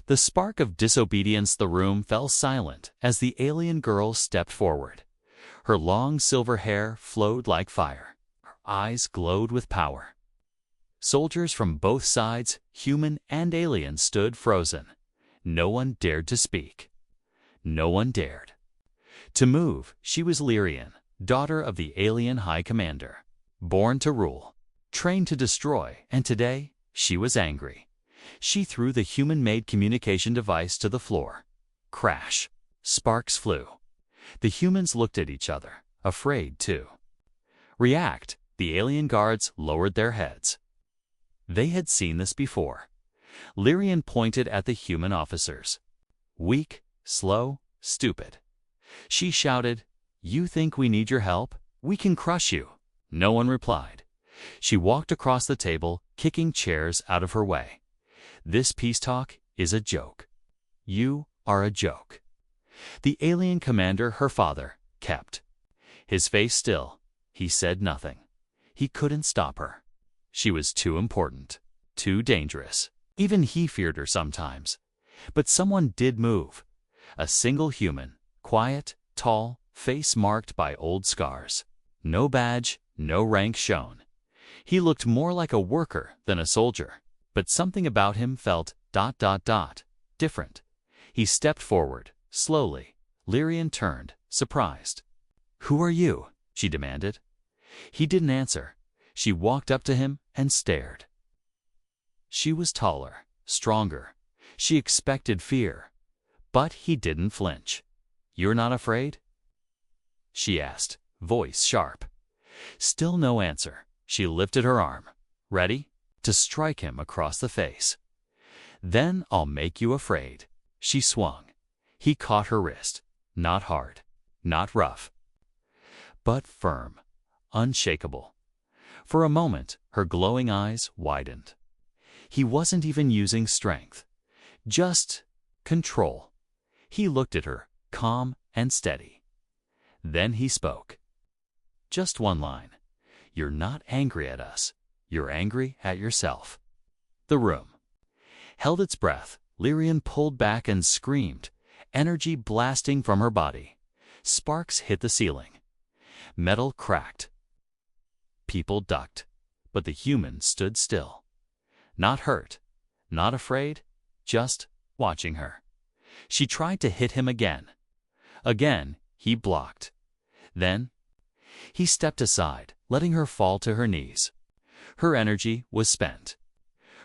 The spark of disobedience, the room fell silent as the alien girl stepped forward. Her long silver hair flowed like fire. Her eyes glowed with power. Soldiers from both sides, human and alien, stood frozen. No one dared to speak. No one dared to move. She was Lyrian, daughter of the alien High Commander, born to rule, trained to destroy, and today she was angry. She threw the human-made communication device to the floor. Crash. Sparks flew. The humans looked at each other, afraid to react. The alien guards lowered their heads. They had seen this before. Lyrian pointed at the human officers. Weak, slow, stupid. She shouted, "You think we need your help? We can crush you." No one replied. She walked across the table, kicking chairs out of her way. This peace talk is a joke. You are a joke. The alien commander, her father, kept his face still. He said nothing. He couldn't stop her. She was too important, too dangerous. Even he feared her sometimes. But someone did move. A single human, quiet, tall, face marked by old scars. No badge, no rank shown. He looked more like a worker than a soldier, but something about him felt ... different. He stepped forward, slowly. Lyrian turned, surprised. "Who are you?" she demanded. He didn't answer. She walked up to him and stared. She was taller, stronger. She expected fear, but he didn't flinch. "You're not afraid?" she asked, voice sharp. Still no answer. She lifted her arm, ready to strike him across the face. "Then I'll make you afraid." She swung. He caught her wrist. Not hard, not rough, but firm, unshakable. For a moment, her glowing eyes widened. He wasn't even using strength, just control. He looked at her, calm and steady. Then he spoke. Just one line. "You're not angry at us. You're angry at yourself." The room held its breath. Lyrian pulled back and screamed, energy blasting from her body. Sparks hit the ceiling. Metal cracked. People ducked, but the human stood still. Not hurt, not afraid, just watching her. She tried to hit him again. Again, he blocked. Then he stepped aside, letting her fall to her knees. Her energy was spent.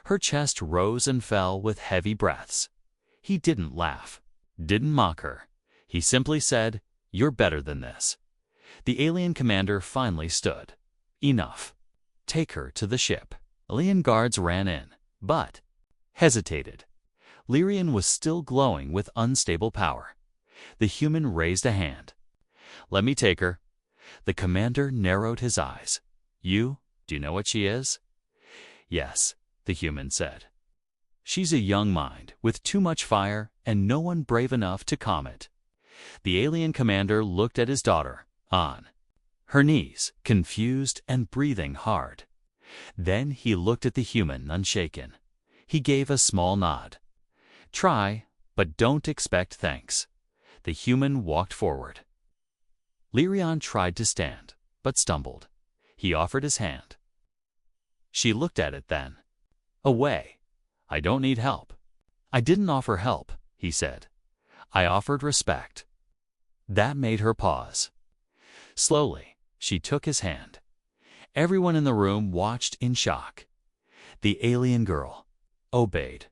Her chest rose and fell with heavy breaths. He didn't laugh, didn't mock her. He simply said, "You're better than this." The alien commander finally stood. "Enough. Take her to the ship." Alien guards ran in, but hesitated. Lyrian was still glowing with unstable power. The human raised a hand. "Let me take her." The commander narrowed his eyes. Do you know what she is?" "Yes," the human said. "She's a young mind with too much fire and no one brave enough to calm it." The alien commander looked at his daughter, on her knees, confused and breathing hard. Then he looked at the human, unshaken. He gave a small nod. "Try, but don't expect thanks." The human walked forward. Lyrian tried to stand, but stumbled. He offered his hand. She looked at it then. "Away. I don't need help." "I didn't offer help," he said. "I offered respect." That made her pause. Slowly, she took his hand. Everyone in the room watched in shock. The alien girl obeyed.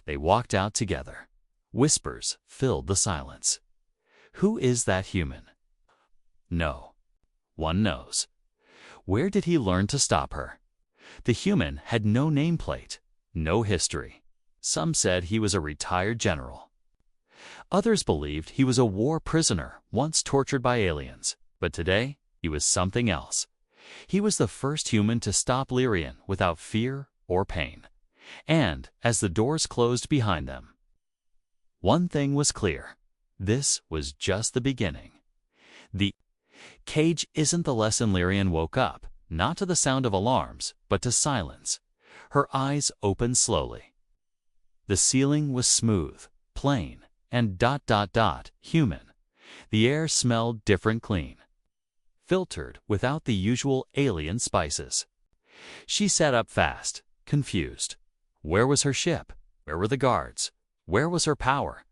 They walked out together. Whispers filled the silence. Who is that human? No one knows. Where did he learn to stop her? The human had no nameplate, no history. Some said he was a retired general. Others believed he was a war prisoner once tortured by aliens, but today he was something else. He was the first human to stop Lyrian without fear or pain. And as the doors closed behind them, one thing was clear. This was just the beginning. The cage isn't the lesson. Lyrian woke up, not to the sound of alarms, but to silence. Her eyes opened slowly. The ceiling was smooth, plain, and human. The air smelled different, clean, filtered without the usual alien spices. She sat up fast, confused. Where was her ship? Where were the guards? Where was her power?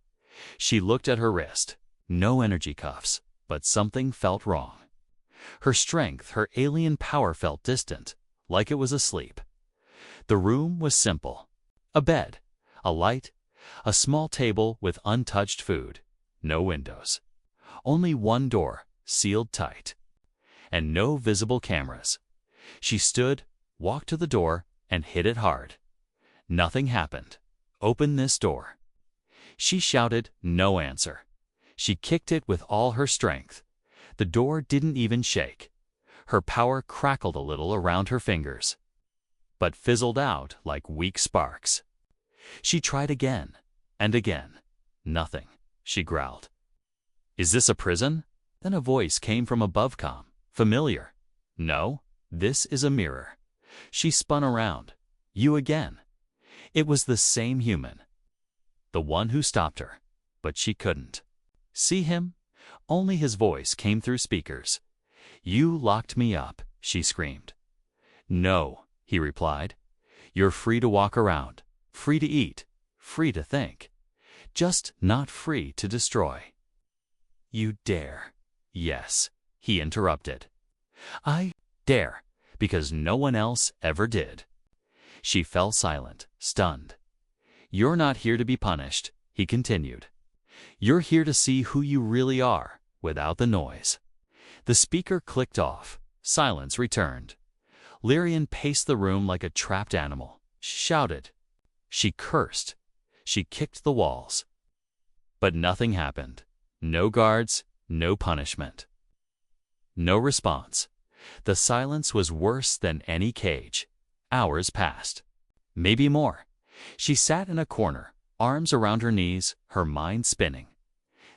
She looked at her wrist. No energy cuffs, but something felt wrong. Her strength, her alien power felt distant, like it was asleep. The room was simple. A bed, a light, a small table with untouched food, no windows. Only one door, sealed tight, and no visible cameras. She stood, walked to the door, and hit it hard. Nothing happened. Open this door. She shouted, no answer. She kicked it with all her strength. The door didn't even shake. Her power crackled a little around her fingers, but fizzled out like weak sparks. She tried again and again. Nothing, she growled. Is this a prison? Then a voice came from above, calm, familiar. No, this is a mirror. She spun around. You again. It was the same human. The one who stopped her, but she couldn't see him. Only his voice came through speakers. You locked me up, she screamed. No, he replied. You're free to walk around, free to eat, free to think, just not free to destroy. You dare. Yes, he interrupted. I dare, because no one else ever did. She fell silent, stunned. You're not here to be punished, he continued. You're here to see who you really are, without the noise. The speaker clicked off. Silence returned. Lyrian paced the room like a trapped animal. She shouted. She cursed. She kicked the walls. But nothing happened. No guards, no punishment. No response. The silence was worse than any cage. Hours passed. Maybe more. She sat in a corner, arms around her knees, her mind spinning.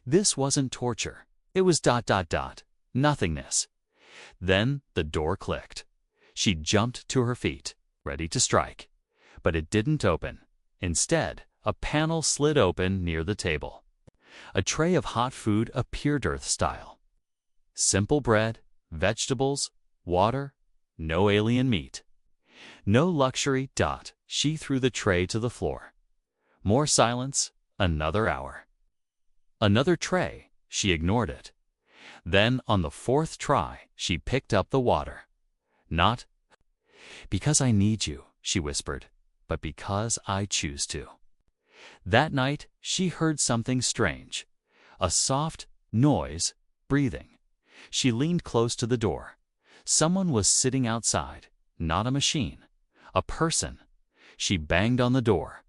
This wasn't torture. It was nothingness. Then the door clicked. She jumped to her feet, ready to strike. But it didn't open. Instead, a panel slid open near the table. A tray of hot food appeared Earth-style. Simple bread, vegetables, water, no alien meat. No luxury. She threw the tray to the floor. More silence. Another hour. Another tray. She ignored it. Then, on the fourth try, she picked up the water. Not because I need you, she whispered, but because I choose to. That night, she heard something strange. A soft noise, breathing. She leaned close to the door. Someone was sitting outside, not a machine, a person. She banged on the door.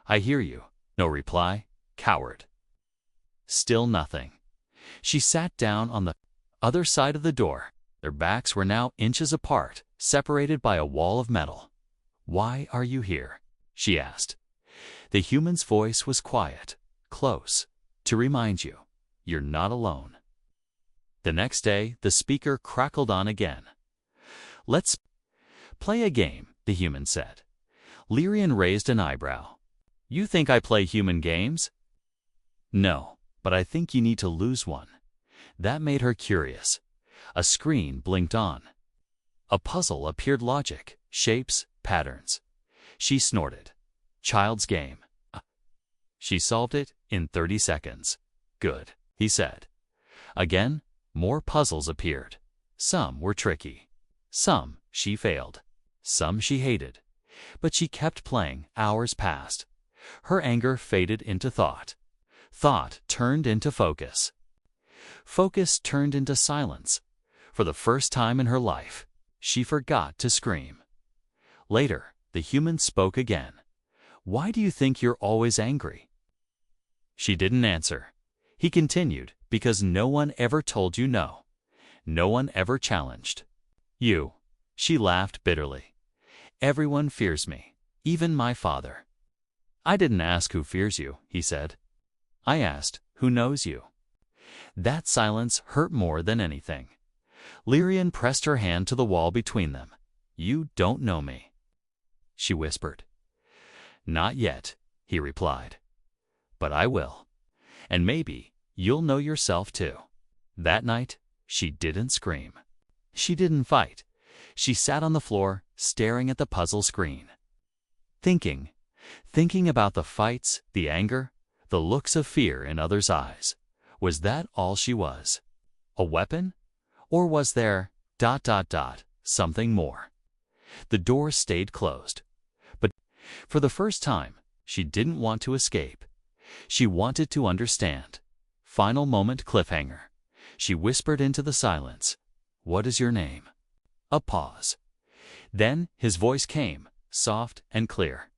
I hear you. No reply. Coward. Still nothing. She sat down on the other side of the door. Their backs were now inches apart, separated by a wall of metal. Why are you here? She asked. The human's voice was quiet, close, to remind you, you're not alone. The next day, the speaker crackled on again. Let's play a game, the human said. Lyrian raised an eyebrow. You think I play human games? No, but I think you need to lose one. That made her curious. A screen blinked on. A puzzle appeared, logic, shapes, patterns. She snorted. Child's game. She solved it in 30 seconds. Good, he said. Again, more puzzles appeared. Some were tricky. Some she failed. Some she hated. But she kept playing. Hours passed. Her anger faded into thought. Thought turned into focus. Focus turned into silence. For the first time in her life, she forgot to scream. Later, the human spoke again. Why do you think you're always angry? She didn't answer. He continued, because no one ever told you no. No one ever challenged you. She laughed bitterly. Everyone fears me, even my father. I didn't ask who fears you, he said. I asked, who knows you? That silence hurt more than anything. Lyrian pressed her hand to the wall between them. You don't know me, she whispered. Not yet, he replied. But I will. And maybe you'll know yourself too. That night, she didn't scream. She didn't fight. She sat on the floor, staring at the puzzle screen. Thinking about the fights, the anger, the looks of fear in others' eyes. Was that all she was? A weapon? Or was there ... something more? The door stayed closed. But for the first time, she didn't want to escape. She wanted to understand. Final moment cliffhanger. She whispered into the silence, "What is your name?" A pause. Then his voice came, soft and clear.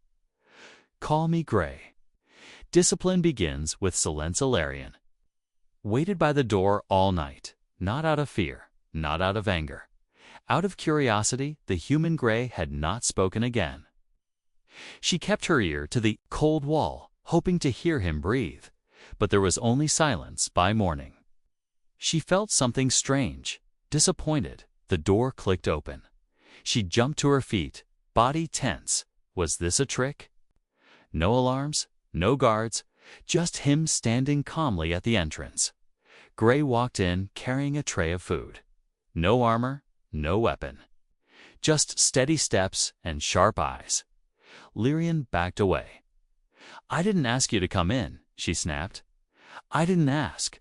"Call me Gray." Discipline begins with Silence Ilarion. Waited by the door all night, not out of fear, not out of anger. Out of curiosity, the human Gray had not spoken again. She kept her ear to the cold wall, hoping to hear him breathe, but there was only silence by morning. She felt something strange, disappointed. The door clicked open. She jumped to her feet, body tense. Was this a trick? No alarms, no guards, just him standing calmly at the entrance. Gray walked in carrying a tray of food. No armor, no weapon. Just steady steps and sharp eyes. Lyrian backed away. "I didn't ask you to come in," she snapped. "I didn't ask."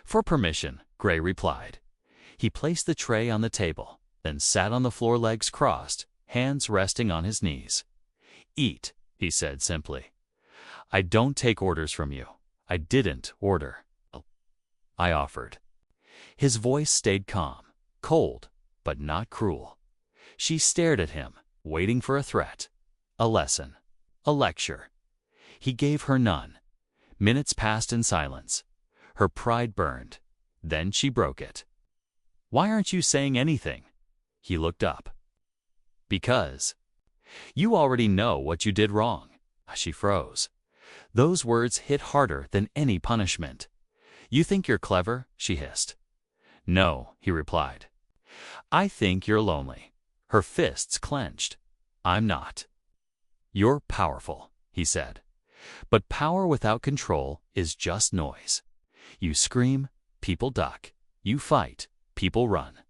"For permission," Gray replied. He placed the tray on the table, then sat on the floor, legs crossed, hands resting on his knees. "Eat," he said simply. "I don't take orders from you. I didn't order. I offered." His voice stayed calm, cold, but not cruel. She stared at him, waiting for a threat, a lesson, a lecture. He gave her none. Minutes passed in silence. Her pride burned. Then she broke it. "Why aren't you saying anything?" He looked up. "Because you already know what you did wrong." She froze. Those words hit harder than any punishment. "You think you're clever?" she hissed. "No," he replied. "I think you're lonely." Her fists clenched. "I'm not." "You're powerful," he said. "But power without control is just noise. You scream, people duck. You fight, people run.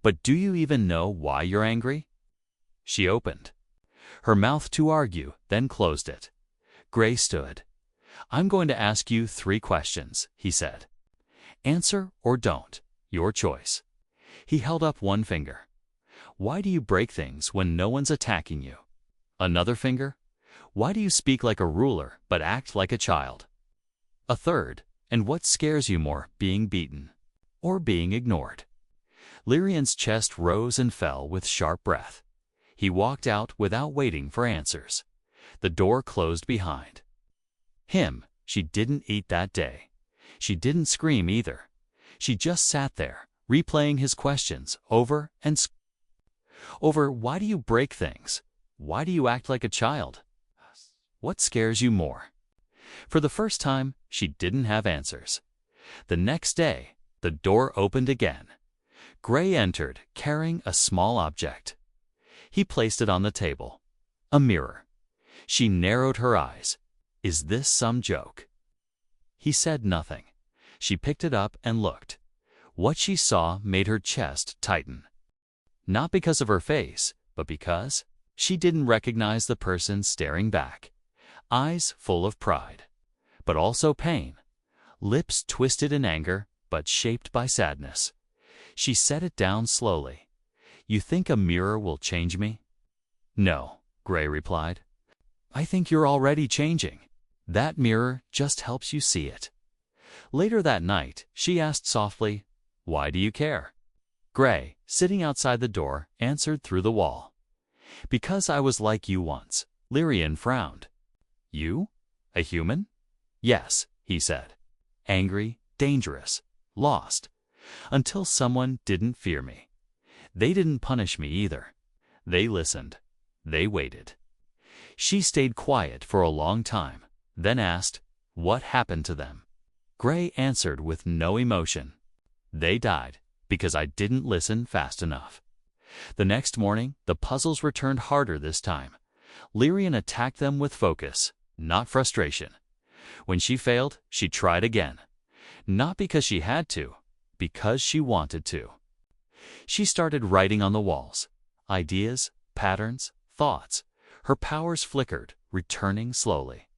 But do you even know why you're angry?" She opened her mouth to argue, then closed it. Gray stood. "I'm going to ask you 3 questions," he said. "Answer or don't. Your choice." He held up one finger. "Why do you break things when no one's attacking you?" Another finger. "Why do you speak like a ruler but act like a child?" A third. "And what scares you more, being beaten or being ignored?" Lyrian's chest rose and fell with sharp breath. He walked out without waiting for answers. The door closed behind him. She didn't eat that day. She didn't scream either. She just sat there, replaying his questions over and over. Why do you break things? Why do you act like a child? What scares you more? For the first time, she didn't have answers. The next day, the door opened again. Gray entered, carrying a small object. He placed it on the table. A mirror. She narrowed her eyes. Is this some joke? He said nothing. She picked it up and looked. What she saw made her chest tighten. Not because of her face, but because she didn't recognize the person staring back. Eyes full of pride, but also pain. Lips twisted in anger, but shaped by sadness. She set it down slowly. You think a mirror will change me? No, Gray replied. I think you're already changing. That mirror just helps you see it. Later that night, she asked softly, Why do you care? Gray, sitting outside the door, answered through the wall. Because I was like you once. Lyrian frowned. You? A human? Yes, he said. Angry, dangerous, lost. Until someone didn't fear me. They didn't punish me either. They listened. They waited. She stayed quiet for a long time, then asked, What happened to them? Gray answered with no emotion. They died because I didn't listen fast enough. The next morning, the puzzles returned harder this time. Lyrian attacked them with focus. not frustration. When she failed, she tried again. Not because she had to, because she wanted to. She started writing on the walls. Ideas, patterns, thoughts. Her powers flickered, returning slowly.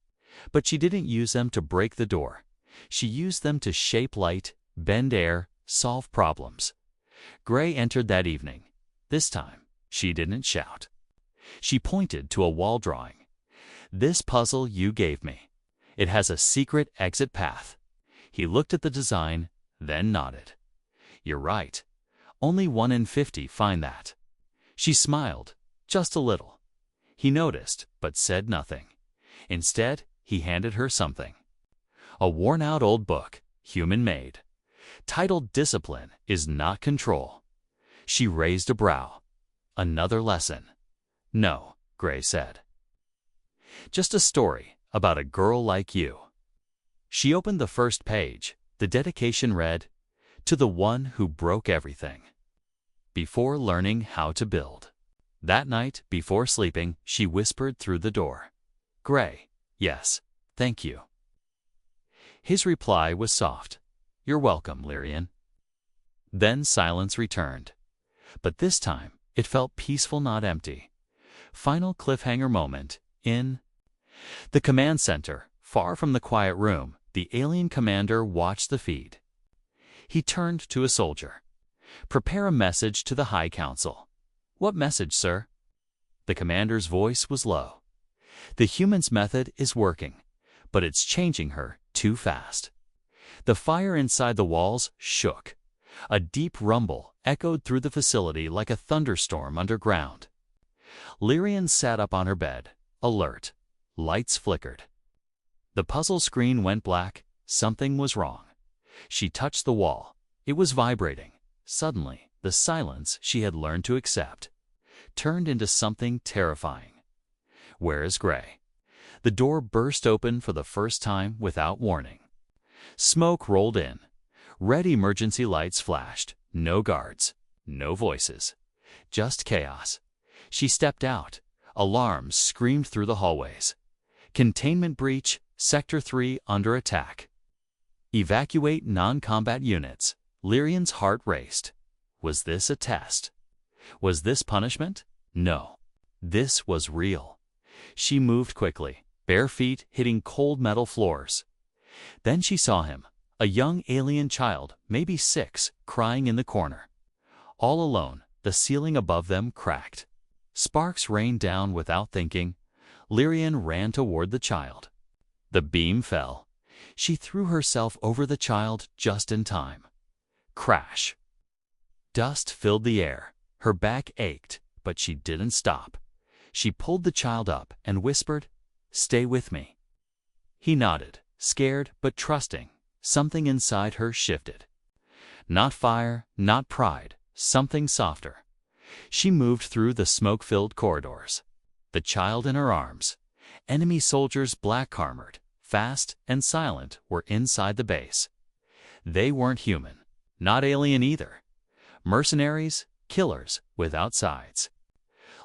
But she didn't use them to break the door. She used them to shape light, bend air, solve problems. Gray entered that evening. This time, she didn't shout. She pointed to a wall drawing. "This puzzle you gave me. It has a secret exit path." He looked at the design, then nodded. "You're right. Only 1 in 50 find that." She smiled, just a little. He noticed, but said nothing. Instead, he handed her something. A worn-out old book, human-made, titled "Discipline is Not Control." She raised a brow. "Another lesson." "No," Gray said. "Just a story about a girl like you." She opened the first page. The dedication read, "To the one who broke everything before learning how to build." That night, before sleeping, she whispered through the door, "Gray, yes, thank you." His reply was soft, "You're welcome, Lyrian." Then silence returned. But this time, it felt peaceful, not empty. Final cliffhanger moment. In the command center, far from the quiet room, the alien commander watched the feed. He turned to a soldier. "Prepare a message to the High Council." "What message, sir?" The commander's voice was low. "The human's method is working, but it's changing her too fast." The fire inside the walls shook. A deep rumble echoed through the facility like a thunderstorm underground. Lyrian sat up on her bed, alert. Lights flickered. The puzzle screen went black. Something was wrong. She touched the wall. It was vibrating. Suddenly, the silence she had learned to accept turned into something terrifying. "Where is Gray?" The door burst open for the first time without warning. Smoke rolled in. Red emergency lights flashed. No guards. No voices. Just chaos. She stepped out. Alarms screamed through the hallways. "Containment breach, Sector 3 under attack. Evacuate non-combat units." Lyrian's heart raced. Was this a test? Was this punishment? No. This was real. She moved quickly, bare feet hitting cold metal floors. Then she saw him, a young alien child, maybe 6, crying in the corner. All alone, the ceiling above them cracked. Sparks rained down without thinking. Lyrian ran toward the child. The beam fell. She threw herself over the child just in time. Crash. Dust filled the air. Her back ached, but she didn't stop. She pulled the child up and whispered, "Stay with me." He nodded, scared but trusting. Something inside her shifted. Not fire, not pride, something softer. She moved through the smoke-filled corridors. The child in her arms. Enemy soldiers, black-armored, fast and silent, were inside the base. They weren't human, not alien either. Mercenaries, killers without sides.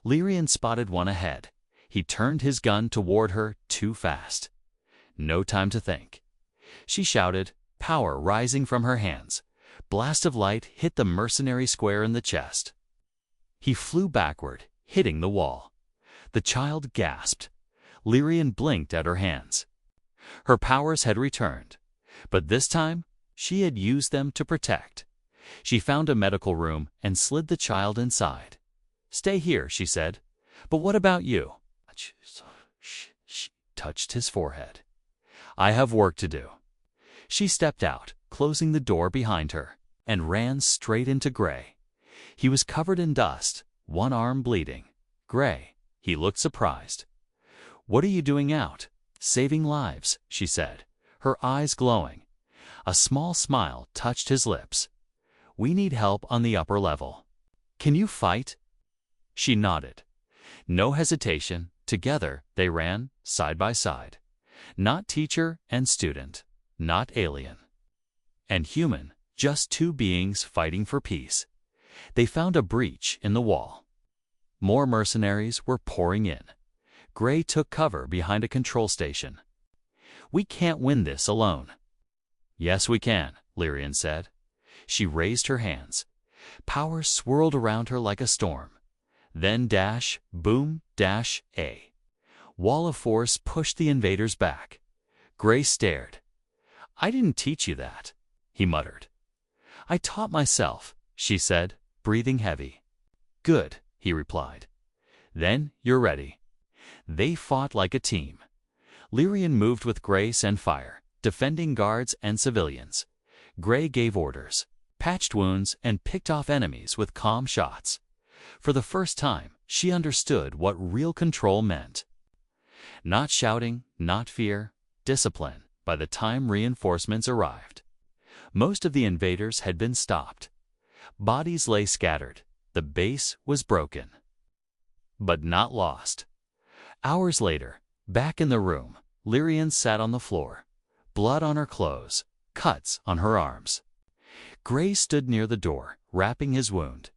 Lyrian spotted one ahead. He turned his gun toward her too fast. No time to think. She shouted, power rising from her hands. Blast of light hit the mercenary square in the chest. He flew backward, hitting the wall. The child gasped. Lyrian blinked at her hands. Her powers had returned, but this time she had used them to protect. She found a medical room and slid the child inside. "Stay here," she said. "But what about you?" She touched his forehead. "I have work to do." She stepped out, closing the door behind her, and ran straight into Gray. He was covered in dust, one arm bleeding. "Gray," he looked surprised. "What are you doing out?" "Saving lives," she said, her eyes glowing. A small smile touched his lips. "We need help on the upper level. Can you fight?" She nodded. No hesitation. Together they ran, side by side. Not teacher and student, not alien and human, just two beings fighting for peace. They found a breach in the wall. More mercenaries were pouring in. Gray took cover behind a control station. "We can't win this alone." "Yes, we can," Lyrian said. She raised her hands. Power swirled around her like a storm. Then dash, boom, dash, A. Wall of force pushed the invaders back. Gray stared. "I didn't teach you that," he muttered. "I taught myself," she said, breathing heavy. "Good," he replied. "Then you're ready." They fought like a team. Lyrian moved with grace and fire, defending guards and civilians. Gray gave orders, patched wounds, and picked off enemies with calm shots. For the first time, she understood what real control meant. Not shouting, not fear, discipline. By the time reinforcements arrived, most of the invaders had been stopped. Bodies lay scattered. The base was broken. But not lost. Hours later, back in the room, Lyrian sat on the floor, blood on her clothes, cuts on her arms. Gray stood near the door, wrapping his wound.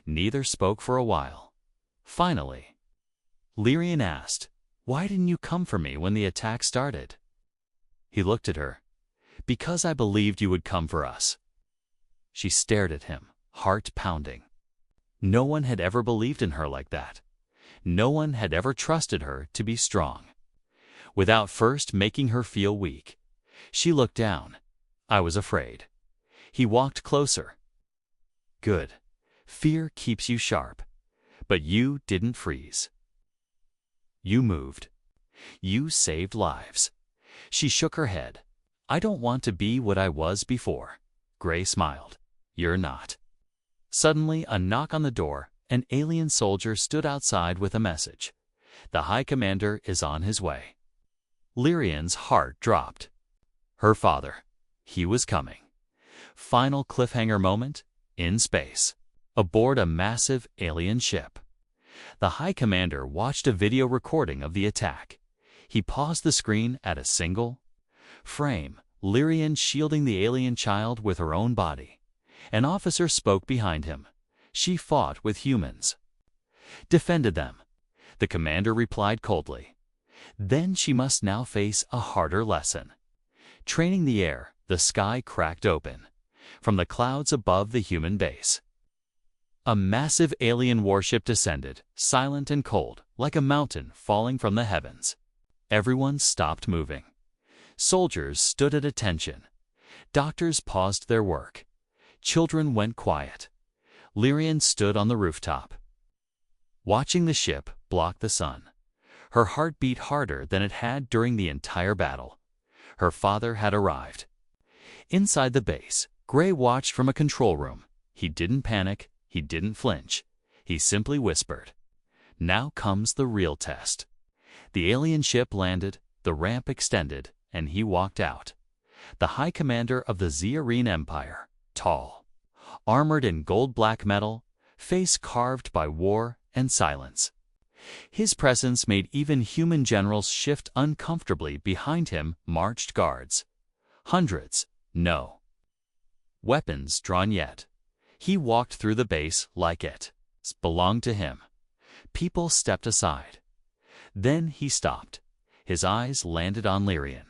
Neither spoke for a while. Finally, Lyrian asked, "Why didn't you come for me when the attack started?" He looked at her. "Because I believed you would come for us." She stared at him, heart pounding. No one had ever believed in her like that. No one had ever trusted her to be strong. Without first making her feel weak. She looked down. "I was afraid." He walked closer. "Good. Fear keeps you sharp. But you didn't freeze. You moved. You saved lives." She shook her head. "I don't want to be what I was before." Gray smiled. "You're not." Suddenly, a knock on the door. An alien soldier stood outside with a message. "The High Commander is on his way." Lyrian's heart dropped. Her father. He was coming. Final cliffhanger moment, in space, aboard a massive alien ship. The High Commander watched a video recording of the attack. He paused the screen at a single frame, Lyrian shielding the alien child with her own body. An officer spoke behind him. She fought with humans. Defended them. The commander replied coldly. Then she must now face a harder lesson. Training the air, the sky cracked open. From the clouds above the human base, a massive alien warship descended, silent and cold, like a mountain falling from the heavens. Everyone stopped moving. Soldiers stood at attention. Doctors paused their work. Children went quiet. Lyrian stood on the rooftop, watching the ship block the sun. Her heart beat harder than it had during the entire battle. Her father had arrived. Inside the base, Gray watched from a control room. He didn't panic. He didn't flinch. He simply whispered, "Now comes the real test." The alien ship landed, the ramp extended, and he walked out. The High Commander of the Zearine Empire, tall, armored in gold-black metal, face carved by war and silence. His presence made even human generals shift uncomfortably. Behind him marched guards. Hundreds, no weapons drawn yet. He walked through the base like it belonged to him. People stepped aside. Then he stopped. His eyes landed on Lyrian.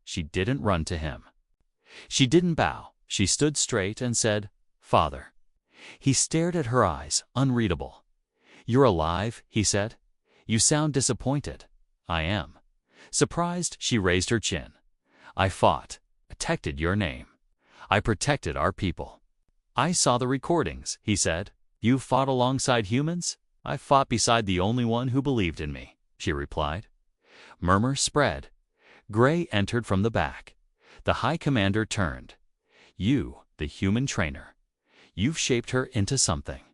She didn't run to him. She didn't bow. She stood straight and said, "Father." He stared at her eyes, unreadable. "You're alive," he said. "You sound disappointed." "I am." Surprised, she raised her chin. "I fought, protected your name. I protected our people." "I saw the recordings," he said. "You fought alongside humans?" "I fought beside the only one who believed in me," she replied. Murmurs spread. Gray entered from the back. The High Commander turned. "You, the human trainer. You've shaped her into something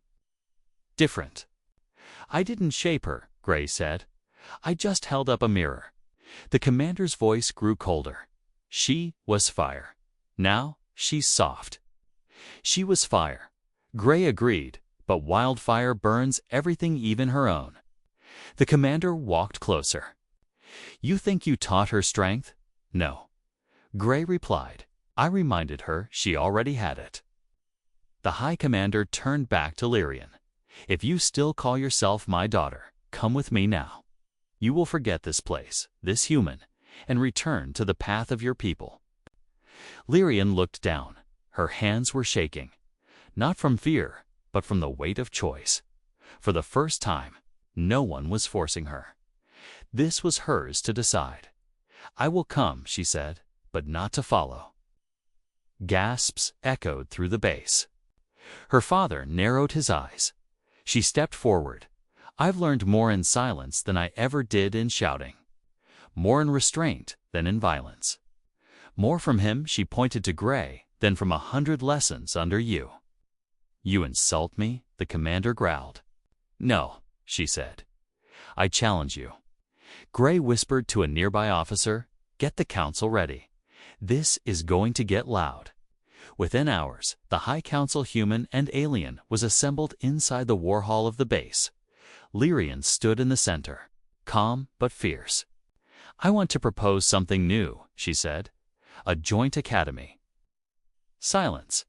different." "I didn't shape her," Gray said. "I just held up a mirror." The commander's voice grew colder. "She was fire. Now she's soft." She was fire. Gray agreed, but wildfire burns everything, even her own. The commander walked closer. "You think you taught her strength?" "No." Gray replied. "I reminded her she already had it." The High Commander turned back to Lyrian. "If you still call yourself my daughter, come with me now." You will forget this place, this human, and return to the path of your people." Lyrian looked down. Her hands were shaking, not from fear, but from the weight of choice. For the first time, no one was forcing her. This was hers to decide. "I will come," she said, "but not to follow." Gasps echoed through the base. Her father narrowed his eyes. She stepped forward. "I've learned more in silence than I ever did in shouting. More in restraint than in violence. More from him," she pointed to Gray, "than from 100 lessons under you." "You insult me?" the commander growled. "No," she said. "I challenge you." Gray whispered to a nearby officer, "Get the council ready. This is going to get loud." Within hours, the High Council, human and alien, was assembled inside the war hall of the base. Lyrian stood in the center, calm but fierce. "I want to propose something new," she said. "A joint academy. Silence.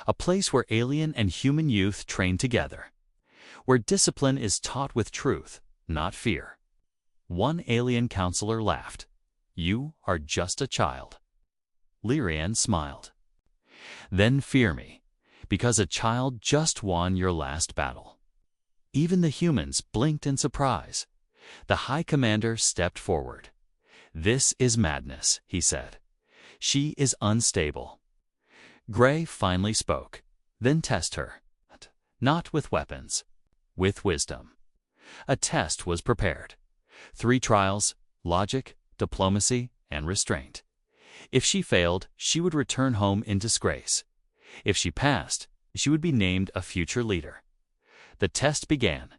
A place where alien and human youth train together. Where discipline is taught with truth, not fear." One alien counselor laughed. "You are just a child." Lyrian smiled. "Then fear me, because a child just won your last battle." Even the humans blinked in surprise. The High Commander stepped forward. "This is madness," he said. "She is unstable." Gray finally spoke. "Then test her. Not with weapons, with wisdom." A test was prepared. 3 trials: logic, diplomacy, and restraint. If she failed, she would return home in disgrace. If she passed, she would be named a future leader. The test began.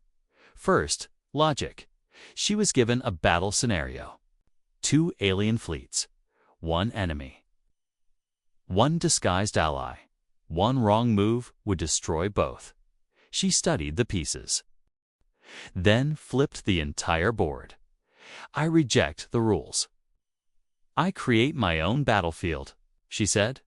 First, logic. She was given a battle scenario. 2 alien fleets. 1 enemy. 1 disguised ally. 1 wrong move would destroy both. She studied the pieces. Then flipped the entire board. "I reject the rules. I create my own battlefield," she said.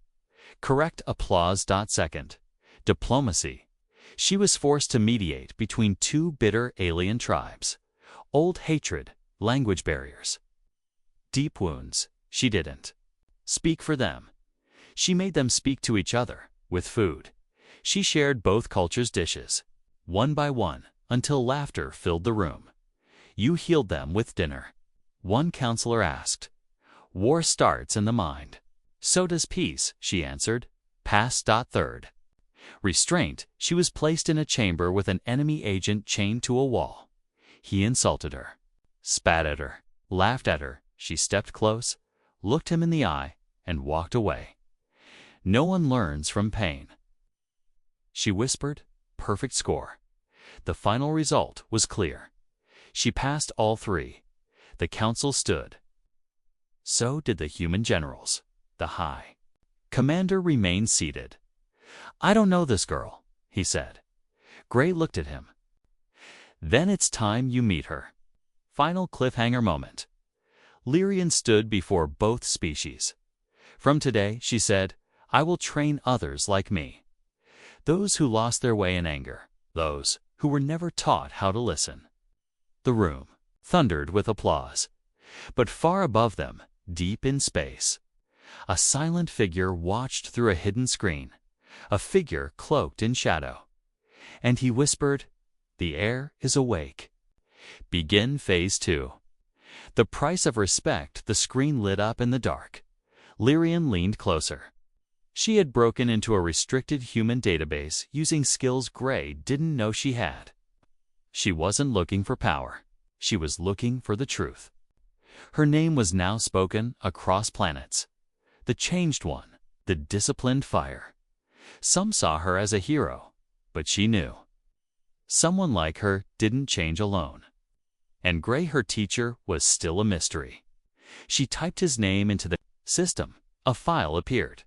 Correct applause. Second, diplomacy. She was forced to mediate between 2 bitter alien tribes. Old hatred, language barriers. Deep wounds. She didn't speak for them. She made them speak to each other, with food. She shared both cultures' dishes, one by one, until laughter filled the room. "You healed them with dinner." One counselor asked. "War starts in the mind." "So does peace," she answered. Pass. Third, restraint. She was placed in a chamber with an enemy agent chained to a wall. He insulted her, spat at her, laughed at her. She stepped close, looked him in the eye, and walked away. "No one learns from pain." She whispered, "Perfect score." The final result was clear. She passed all 3. The council stood. So did the human generals. The High Commander remained seated. "I don't know this girl," he said. Gray looked at him. "Then it's time you meet her." Final cliffhanger moment. Lyrian stood before both species. "From today," she said, "I will train others like me. Those who lost their way in anger. Those who were never taught how to listen." The room thundered with applause. But far above them, deep in space, a silent figure watched through a hidden screen, a figure cloaked in shadow. And he whispered, "The air is awake. Begin Phase 2. The price of respect. The screen lit up in the dark. Lyrian leaned closer. She had broken into a restricted human database using skills Gray didn't know she had. She wasn't looking for power. She was looking for the truth. Her name was now spoken across planets. The changed one, the disciplined fire. Some saw her as a hero, but she knew someone like her didn't change alone. And Gray, her teacher, was still a mystery. She typed his name into the system. A file appeared.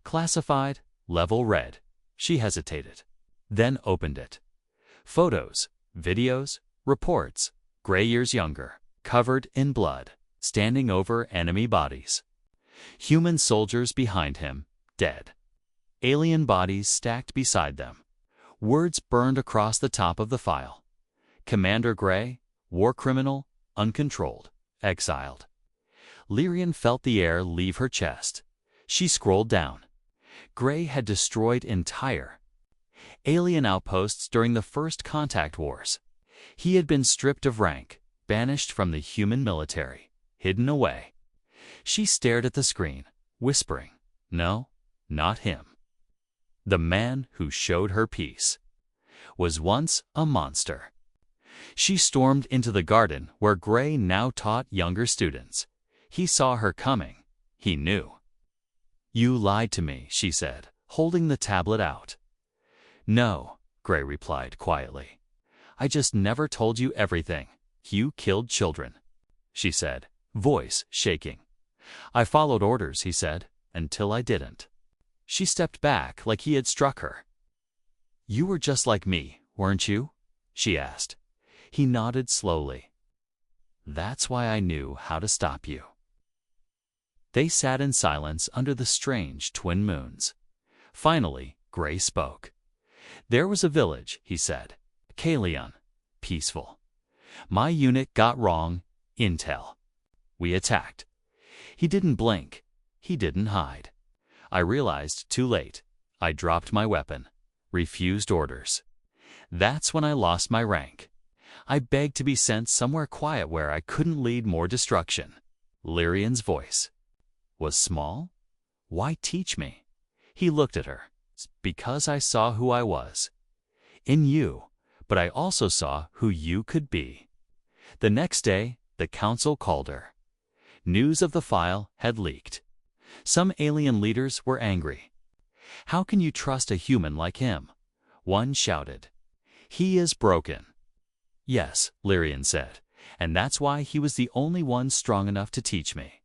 Classified, level red. She hesitated, then opened it. Photos, videos, reports. Gray years younger, covered in blood, standing over enemy bodies. Human soldiers behind him, dead. Alien bodies stacked beside them. Words burned across the top of the file. Commander Gray, war criminal, uncontrolled, exiled. Lyrian felt the air leave her chest. She scrolled down. Gray had destroyed entire alien outposts during the first contact wars. He had been stripped of rank, banished from the human military, hidden away. She stared at the screen, whispering, "No, not him." The man who showed her peace was once a monster. She stormed into the garden where Gray now taught younger students. He saw her coming. He knew. "You lied to me," she said, holding the tablet out. "No," Gray replied quietly. "I just never told you everything. You killed children," she said, voice shaking. "I followed orders," he said, "until I didn't." She stepped back like he had struck her. "You were just like me, weren't you?" she asked. He nodded slowly. "That's why I knew how to stop you." They sat in silence under the strange twin moons. Finally, Gray spoke. "There was a village," he said. "Kalion. Peaceful. My unit got wrong intel. We attacked. He didn't blink. He didn't hide. I realized too late. I dropped my weapon. Refused orders. That's when I lost my rank. I begged to be sent somewhere quiet where I couldn't lead more destruction." Lyrian's voice was small. "Why teach me?" He looked at her. "It's because I saw who I was. In you, but I also saw who you could be." The next day, the council called her. News of the file had leaked. Some alien leaders were angry. "How can you trust a human like him?" One shouted. "He is broken." "Yes," Lyrian said, "and that's why he was the only one strong enough to teach me."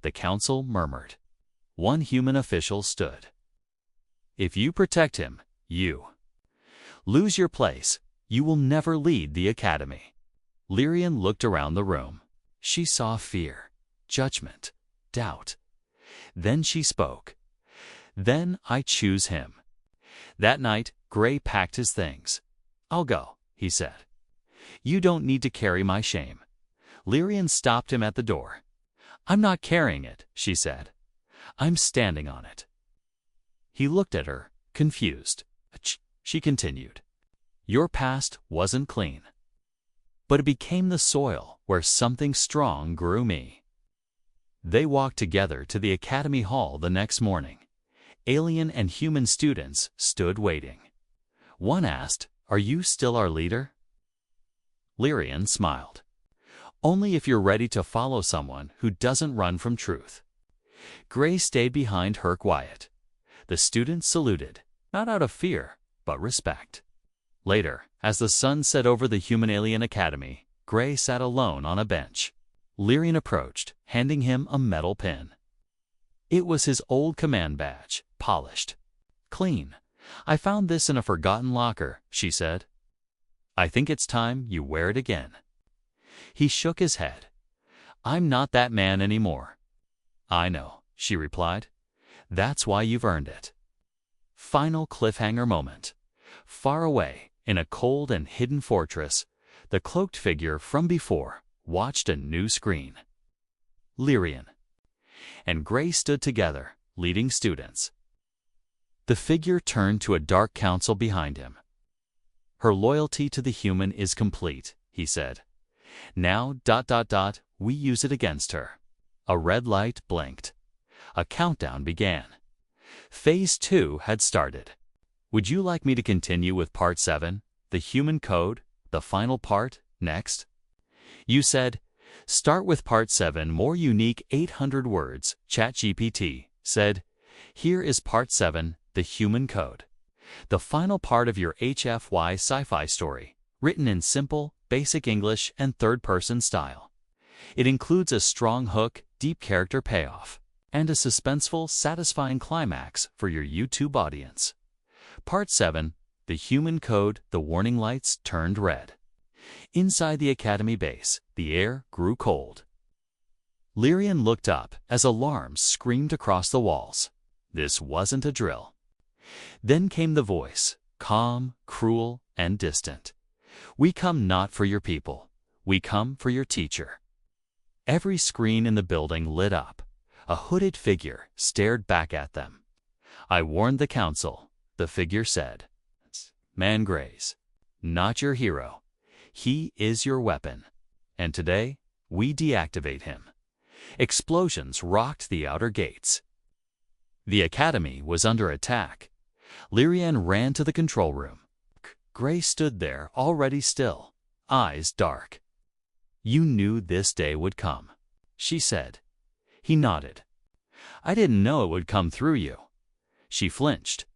The council murmured. One human official stood. "If you protect him, you lose your place. You will never lead the academy." Lyrian looked around the room. She saw fear, judgment, doubt. Then she spoke. "Then I choose him." That night, Gray packed his things. "I'll go," he said. "You don't need to carry my shame." Lyrian stopped him at the door. "I'm not carrying it," she said. "I'm standing on it." He looked at her, confused. She continued. "Your past wasn't clean, but it became the soil where something strong grew me." They walked together to the academy hall the next morning. Alien and human students stood waiting. One asked, "Are you still our leader?" Lyrian smiled. "Only if you're ready to follow someone who doesn't run from truth." Gray stayed behind her quiet. The students saluted, not out of fear, but respect. Later, as the sun set over the human-alien academy, Gray sat alone on a bench. Lyrian approached, handing him a metal pin. It was his old command badge, polished, clean. "I found this in a forgotten locker," she said. "I think it's time you wear it again." He shook his head. "I'm not that man anymore." "I know," she replied. "That's why you've earned it." Final cliffhanger moment. Far away, in a cold and hidden fortress, the cloaked figure from before watched a new screen. Lyrian and Gray stood together, leading students. The figure turned to a dark council behind him. "Her loyalty to the human is complete," he said. "Now, we use it against her." A red light blinked. A countdown began. Phase 2 had started. "Would you like me to continue with Part 7, the human code, the final part, next?" You said, "Start with Part 7, more unique 800 words." ChatGPT said, "Here is Part 7, the human code. The final part of your HFY Sci-Fi story, written in simple, basic English and third-person style. It includes a strong hook, deep character payoff, and a suspenseful, satisfying climax for your YouTube audience." Part 7, the human code. The warning lights turned red. Inside the academy base, the air grew cold. Lyrian looked up as alarms screamed across the walls. This wasn't a drill. Then came the voice, calm, cruel, and distant. "We come not for your people. We come for your teacher. Every screen in the building lit up. A hooded figure stared back at them. I warned the council, the figure said. Man Grace, not your hero. He is your weapon. And today, we deactivate him. Explosions rocked the outer gates. The academy was under attack. Lyrian ran to the control room. Gray stood there, already still, eyes dark. You knew this day would come, she said. He nodded. I didn't know it would come through you. She flinched.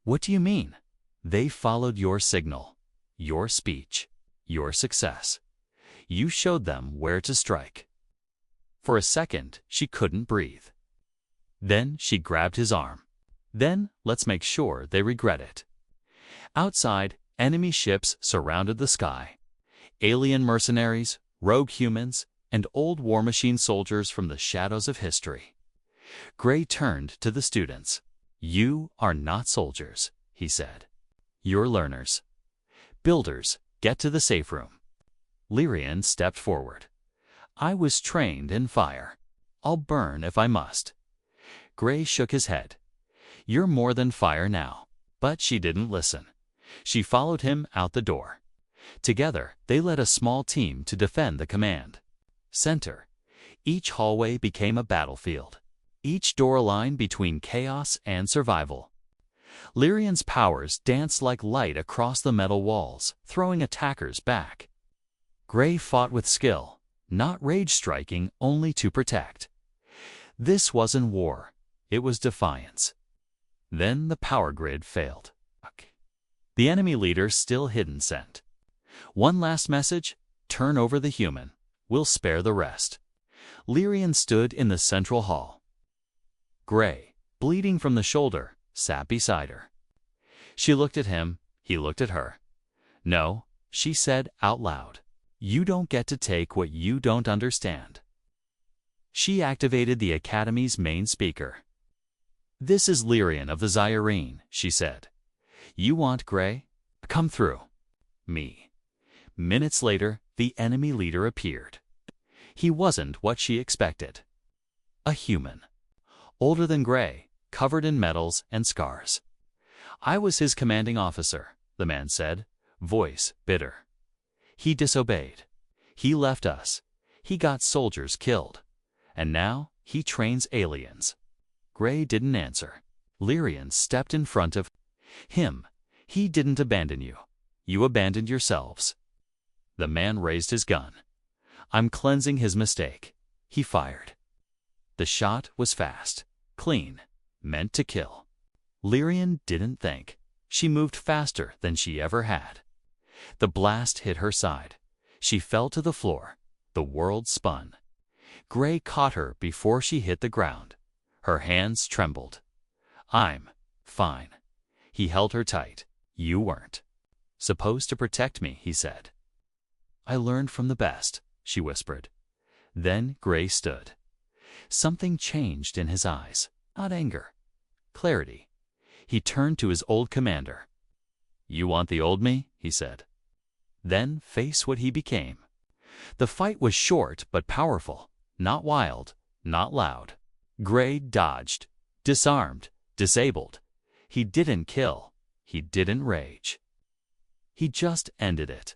What do you mean? They followed your signal, your speech, your success. You showed them where to strike. For a second, she couldn't breathe. Then she grabbed his arm. Then let's make sure they regret it. Outside, enemy ships surrounded the sky. Alien mercenaries, rogue humans, and old war machine soldiers from the shadows of history. Gray turned to the students. You are not soldiers, he said. You're learners. Builders, get to the safe room. Lyrian stepped forward. I was trained in fire. I'll burn if I must. Gray shook his head. You're more than fire now. But she didn't listen. She followed him out the door. Together, they led a small team to defend the command center. Each hallway became a battlefield. Each door a line between chaos and survival. Lyrian's powers danced like light across the metal walls, throwing attackers back. Gray fought with skill, not rage striking only to protect. This wasn't war, it was defiance. Then the power grid failed. The enemy leader still hidden sent. One last message, turn over the human. We'll spare the rest. Lyrian stood in the central hall. Gray, bleeding from the shoulder, sat beside her. She looked at him, he looked at her. No, she said out loud. You don't get to take what you don't understand. She activated the Academy's main speaker. This is Lyrian of the Zyrene, she said. You want Gray? Come through. Me. Minutes later, the enemy leader appeared. He wasn't what she expected. A human. Older than Gray, covered in medals and scars. I was his commanding officer, the man said, voice bitter. He disobeyed. He left us. He got soldiers killed. And now he trains aliens. Gray didn't answer. Lyrian stepped in front of him. He didn't abandon you. You abandoned yourselves. The man raised his gun. I'm cleansing his mistake. He fired. The shot was fast, clean, meant to kill. Lyrian didn't think. She moved faster than she ever had. The blast hit her side. She fell to the floor. The world spun. Gray caught her before she hit the ground. Her hands trembled. I'm fine. He held her tight. You weren't supposed to protect me, he said. I learned from the best, she whispered. Then Gray stood. Something changed in his eyes, not anger, clarity. He turned to his old commander. You want the old me, he said. Then face what he became. The fight was short but powerful, not wild, not loud. Gray dodged, disarmed, disabled. He didn't kill. He didn't rage. He just ended it.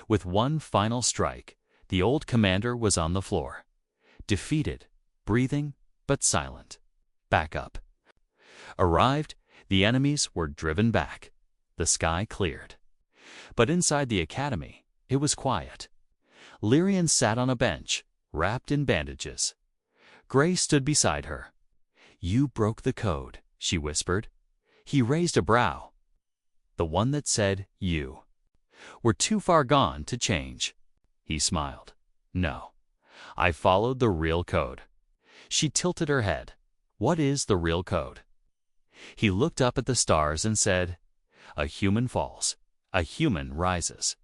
With one final strike, the old commander was on the floor. Defeated, breathing, but silent. Back up. Arrived, the enemies were driven back. The sky cleared. But inside the academy, it was quiet. Lyrian sat on a bench, wrapped in bandages. Gray stood beside her. You broke the code, she whispered. He raised a brow. The one that said, you. We're too far gone to change. He smiled. No. I followed the real code. She tilted her head. What is the real code? He looked up at the stars and said, a human falls. A human rises.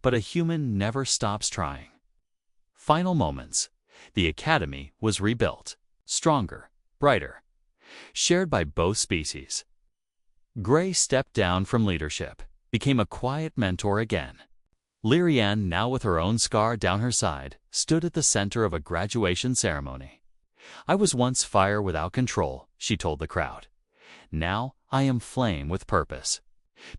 But a human never stops trying. Final moments. The academy was rebuilt. Stronger, brighter. Shared by both species. Gray stepped down from leadership, became a quiet mentor again. Lyrianne, now with her own scar down her side, stood at the center of a graduation ceremony. "I was once fire without control," she told the crowd. "Now I am flame with purpose.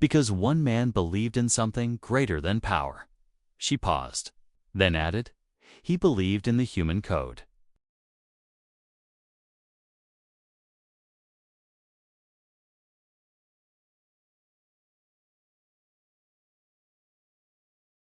Because one man believed in something greater than power." She paused, then added, "He believed in the human code."